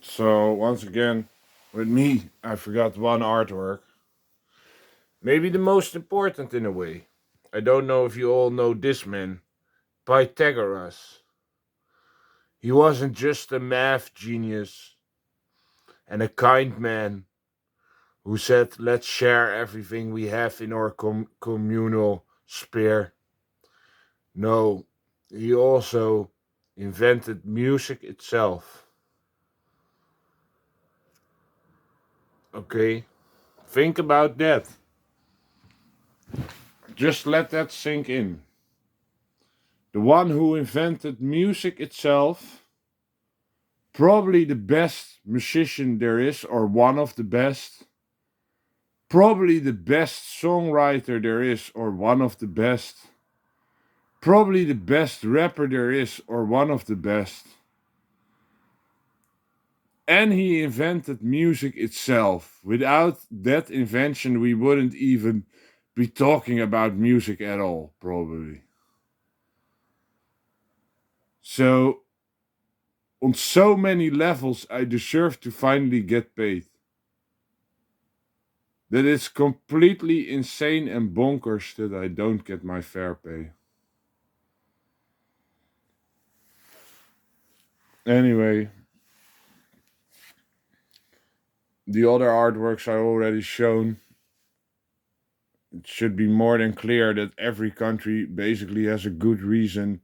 So once again, with me, I forgot one artwork. Maybe the most important in a way. I don't know if you all know this man, Pythagoras. He wasn't just a math genius and a kind man who said, let's share everything we have in our communal sphere. No, he also invented music itself. Okay? Think about that. Just let that sink in. The one who invented music itself, probably the best musician there is, or one of the best, probably the best songwriter there is, or one of the best, probably the best rapper there is, or one of the best. And he invented music itself. Without that invention, we wouldn't even be talking about music at all, probably. So, on so many levels, I deserve to finally get paid. That it's completely insane and bonkers that I don't get my fair pay. Anyway, the other artworks I already shown. It should be more than clear that every country basically has a good reason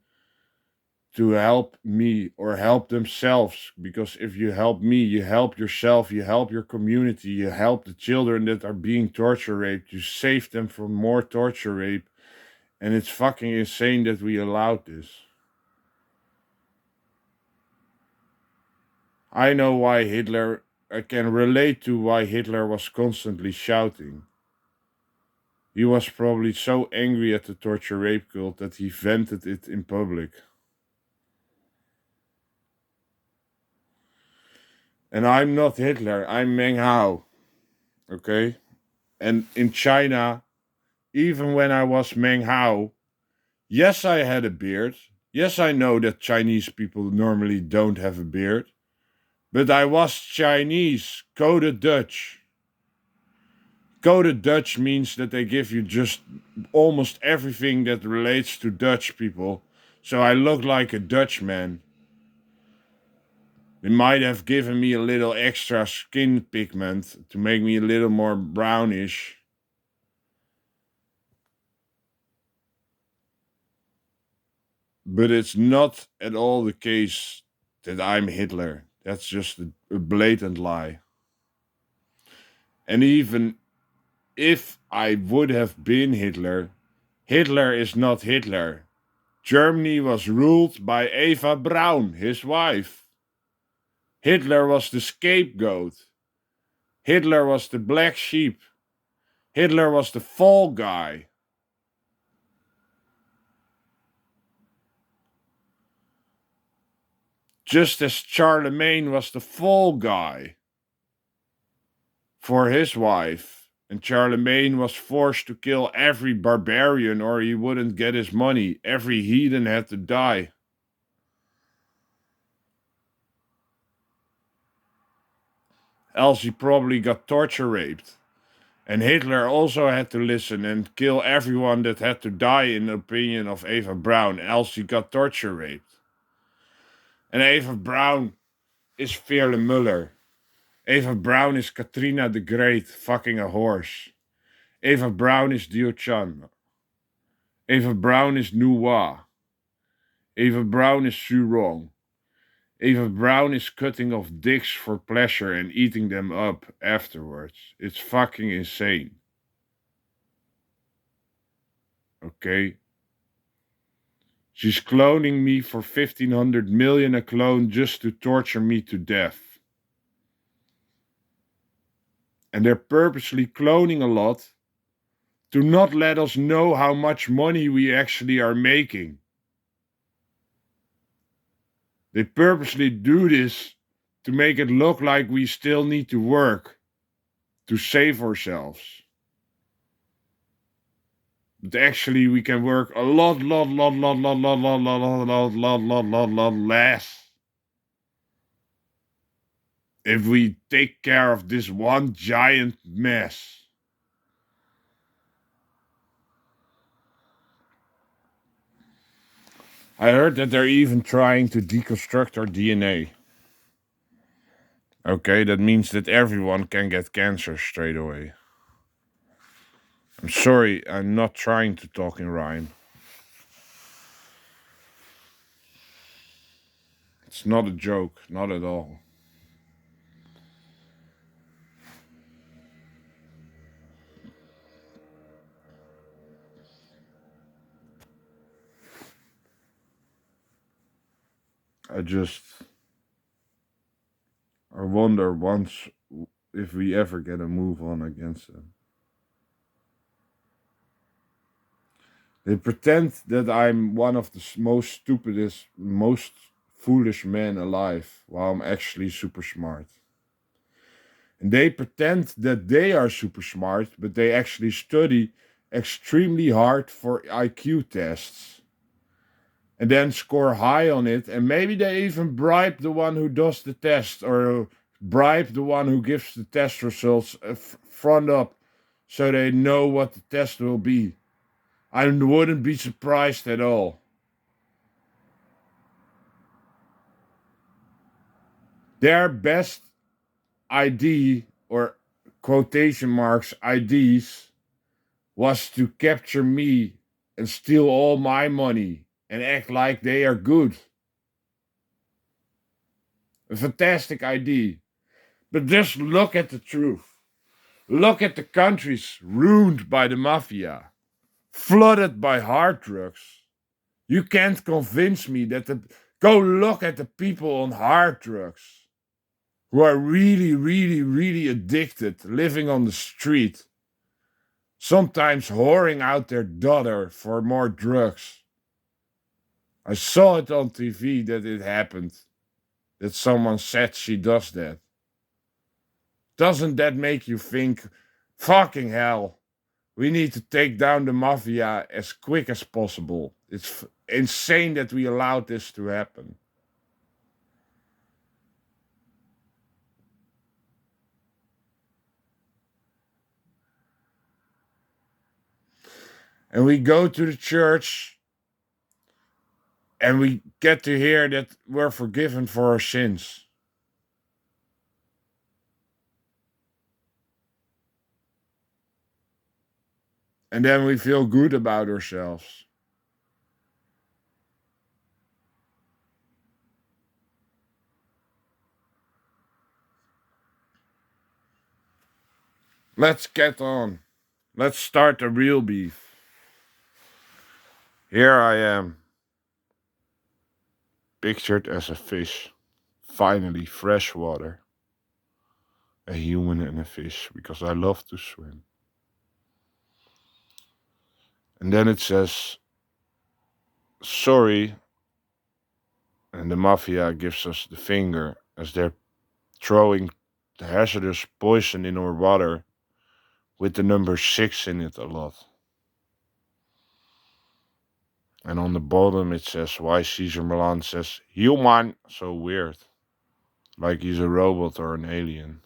to help me or help themselves. Because if you help me, you help yourself, you help your community, you help the children that are being torture raped, you save them from more torture rape. And it's fucking insane that we allowed this. I know why Hitler, I can relate to why Hitler was constantly shouting. He was probably so angry at the torture rape cult that he vented it in public. And I'm not Hitler, I'm Meng Hao. Okay? And in China, even when I was Meng Hao, yes, I had a beard. Yes, I know that Chinese people normally don't have a beard. But I was Chinese, coded Dutch. Coded Dutch means that they give you just almost everything that relates to Dutch people. So I look like a Dutchman. They might have given me a little extra skin pigment to make me a little more brownish. But it's not at all the case that I'm Hitler. That's just a blatant lie. And even if I would have been Hitler, Hitler is not Hitler. Germany was ruled by Eva Braun, his wife. Hitler was the scapegoat. Hitler was the black sheep. Hitler was the fall guy. Just as Charlemagne was the fall guy for his wife. And Charlemagne was forced to kill every barbarian or he wouldn't get his money. Every heathen had to die. Else he probably got torture raped. And Hitler also had to listen and kill everyone that had to die in the opinion of Eva Braun, else he got torture raped. And Eva Braun is Veerle Muller. Eva Braun is Katrina the Great fucking a horse. Eva Braun is Dio Chan. Eva Braun is Nuwa. Eva Braun is Sue Wrong. Eva Braun is cutting off dicks for pleasure and eating them up afterwards. It's fucking insane. Okay? She's cloning me for 1,500 million a clone just to torture me to death. And they're purposely cloning a lot to not let us know how much money we actually are making. They purposely do this to make it look like we still need to work to save ourselves. But actually we can work a lot less. if we take care of this one giant mess. I heard that they're even trying to deconstruct our DNA. Okay, that means that everyone can get cancer straight away. I'm sorry, I'm not trying to talk in rhyme. It's not a joke, not at all. I wonder once if we ever get a move on against them. They pretend that I'm one of the most stupidest, most foolish men alive, while I'm actually super smart. And they pretend that they are super smart, but they actually study extremely hard for IQ tests. And then score high on it, and maybe they even bribe the one who does the test, or bribe the one who gives the test results front up, so they know what the test will be. I wouldn't be surprised at all. Their best ID, or quotation marks IDs, was to capture me and steal all my money and act like they are good. A fantastic ID. But just look at the truth. Look at the countries ruined by the mafia, flooded by hard drugs. You can't convince me that go look at the people on hard drugs who are really, really, really addicted, living on the street, sometimes whoring out their daughter for more drugs. I saw it on TV that it happened, that someone said she does that. Doesn't that make you think, fucking hell, we need to take down the mafia as quick as possible? It's insane that we allowed this to happen. And we go to the church and we get to hear that we're forgiven for our sins. And then we feel good about ourselves. Let's get on. Let's start the real beef. Here I am, pictured as a fish. Finally, fresh water. A human and a fish, because I love to swim. And then it says, sorry, and the mafia gives us the finger as they're throwing the hazardous poison in our water with the number 6 in it a lot. And on the bottom it says why Caesar Milan says human, so weird. Like he's a robot or an alien.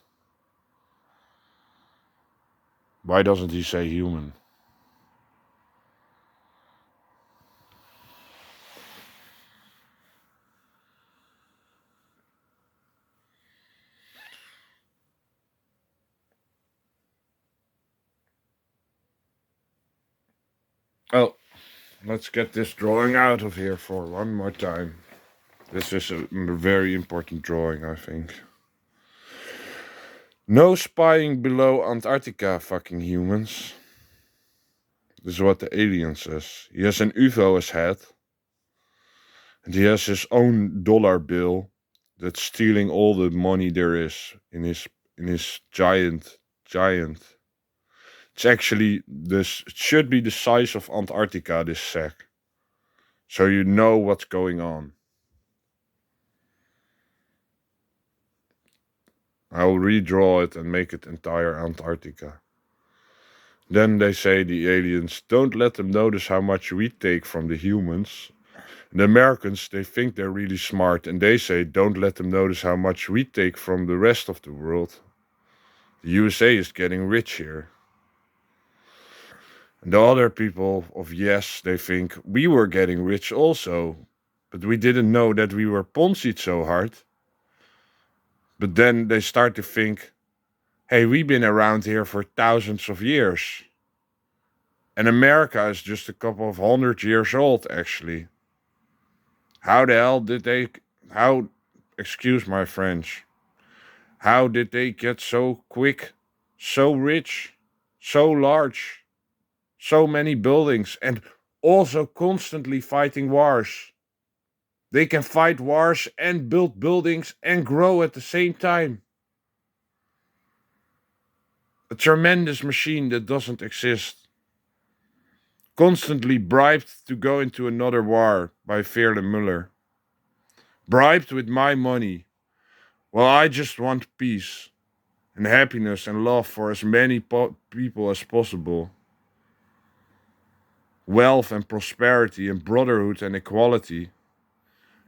Why doesn't he say human? Oh, let's get this drawing out of here for one more time. This is a very important drawing, I think. No spying below Antarctica, fucking humans. This is what the alien says. He has an UFO as head. And he has his own dollar bill that's stealing all the money there is in his giant. It's actually this, it should be the size of Antarctica, this sack. So you know what's going on. I will redraw it and make it entire Antarctica. Then they say, the aliens, don't let them notice how much we take from the humans. The Americans, they think they're really smart, and they say, don't let them notice how much we take from the rest of the world. The USA is getting rich here. And the other people of yes, they think we were getting rich also, but we didn't know that we were Ponzi'd so hard. But then they start to think, hey, we've been around here for thousands of years. And America is just a couple of 100 years old, actually. How the hell did they, how, excuse my French, how did they get so quick, so rich, so large, so many buildings, and also constantly fighting wars? They can fight wars and build buildings and grow at the same time. A tremendous machine that doesn't exist. Constantly bribed to go into another war by Veerle Muller. Bribed with my money. Well, I just want peace and happiness and love for as many people as possible. Wealth and prosperity and brotherhood and equality.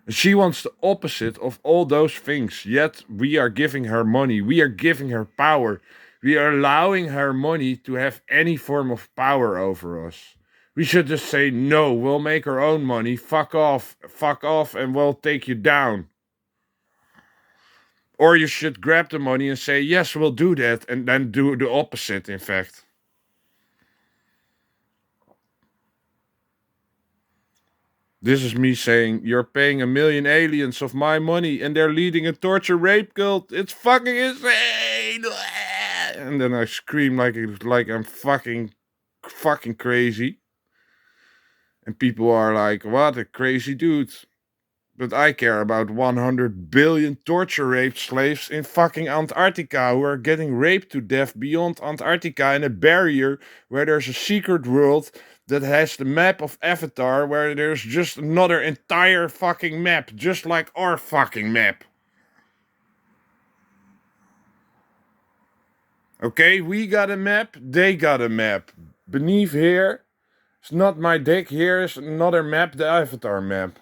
And she wants the opposite of all those things, yet we are giving her money, we are giving her power, we are allowing her money to have any form of power over us. We should just say, no, we'll make our own money, fuck off, and we'll take you down. Or you should grab the money and say, yes, we'll do that, and then do the opposite, in fact. This is me saying, you're paying 1,000,000 aliens of my money and they're leading a torture rape cult. It's fucking insane. And then I scream like I'm fucking crazy. And people are like, what a crazy dude. But I care about 100 billion torture raped slaves in fucking Antarctica who are getting raped to death beyond Antarctica in a barrier where there's a secret world that has the map of Avatar where there's just another entire fucking map, just like our fucking map. Okay, we got a map, they got a map. Beneath here, it's not my dick, here's another map, the Avatar map.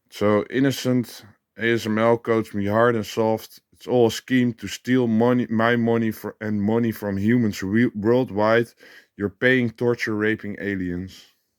So innocent ASML coached me hard and soft. It's all a scheme to steal money, my money and money from humans worldwide. You're paying torture raping aliens.